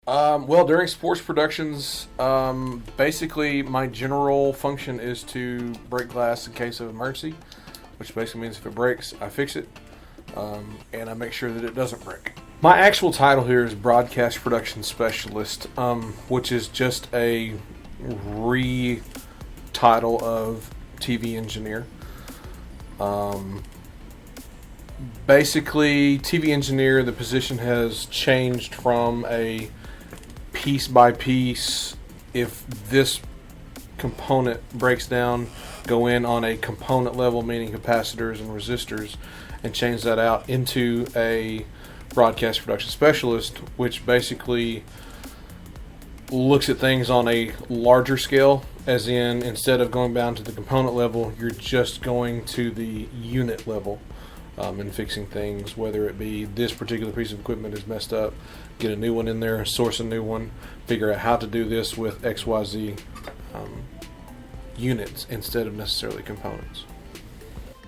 Well, during sports productions, basically my general function is to break glass in case of emergency, which basically means if it breaks, I fix it, and I make sure that it doesn't break. My actual title here is Broadcast Production Specialist, which is just a re-title of TV engineer. Basically, TV engineer, the position has changed from a piece by piece, if this component breaks down, go in on a component level, meaning capacitors and resistors, and change that out into a broadcast production specialist, which basically looks at things on a larger scale, as in instead of going down to the component level, you're just going to the unit level. And fixing things, whether it be this particular piece of equipment is messed up, get a new one in there, source a new one, figure out how to do this with XYZ units instead of necessarily components.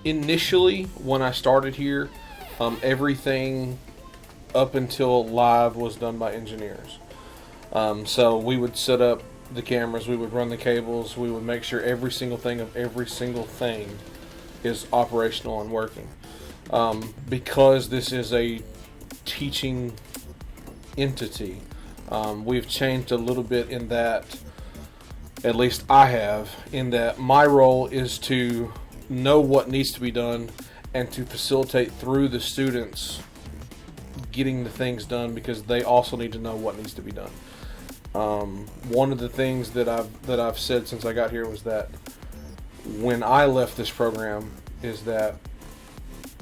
Initially, when I started here, everything up until live was done by engineers. So we would set up the cameras, we would run the cables, we would make sure every single thing of every single thing is operational and working. Because this is a teaching entity, we've changed a little bit in that, at least I have, in that my role is to know what needs to be done and to facilitate through the students getting the things done, because they also need to know what needs to be done. One of the things that I've said since I got here was that when I left this program is that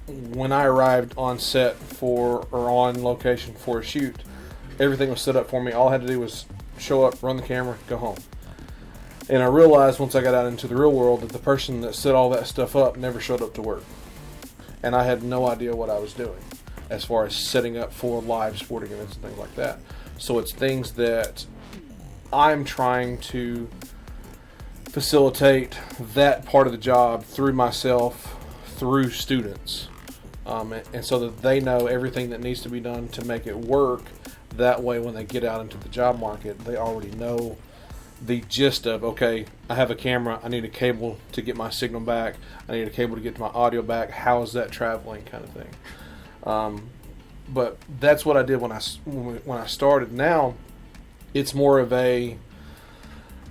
when I arrived on set or on location for a shoot, everything was set up for me. All I had to do was show up, run the camera, go home. And I realized once I got out into the real world that the person that set all that stuff up never showed up to work. And I had no idea what I was doing as far as setting up for live sporting events and things like that. So it's things that I'm trying to facilitate that part of the job through myself, through students. And so that they know everything that needs to be done to make it work. That way, when they get out into the job market, they already know the gist of, okay, I have a camera, I need a cable to get my signal back, I need a cable to get my audio back, how is that traveling, kind of thing. But that's what I did when I started. Now, it's more of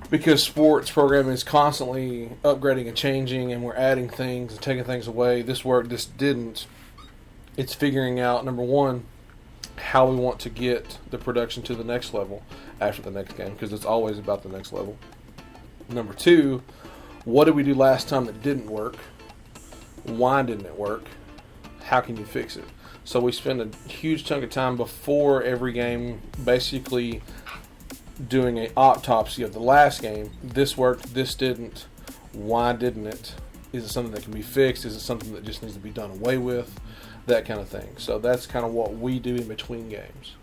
because sports programming is constantly upgrading and changing, and we're adding things and taking things away. This worked, this didn't. It's figuring out, number one, how we want to get the production to the next level after the next game, because it's always about the next level. Number two, what did we do last time that didn't work? Why didn't it work? How can you fix it? So we spend a huge chunk of time before every game basically doing an autopsy of the last game. This worked, this didn't. Why didn't it? Is it something that can be fixed? Is it something that just needs to be done away with? That kind of thing. So that's kind of what we do in between games.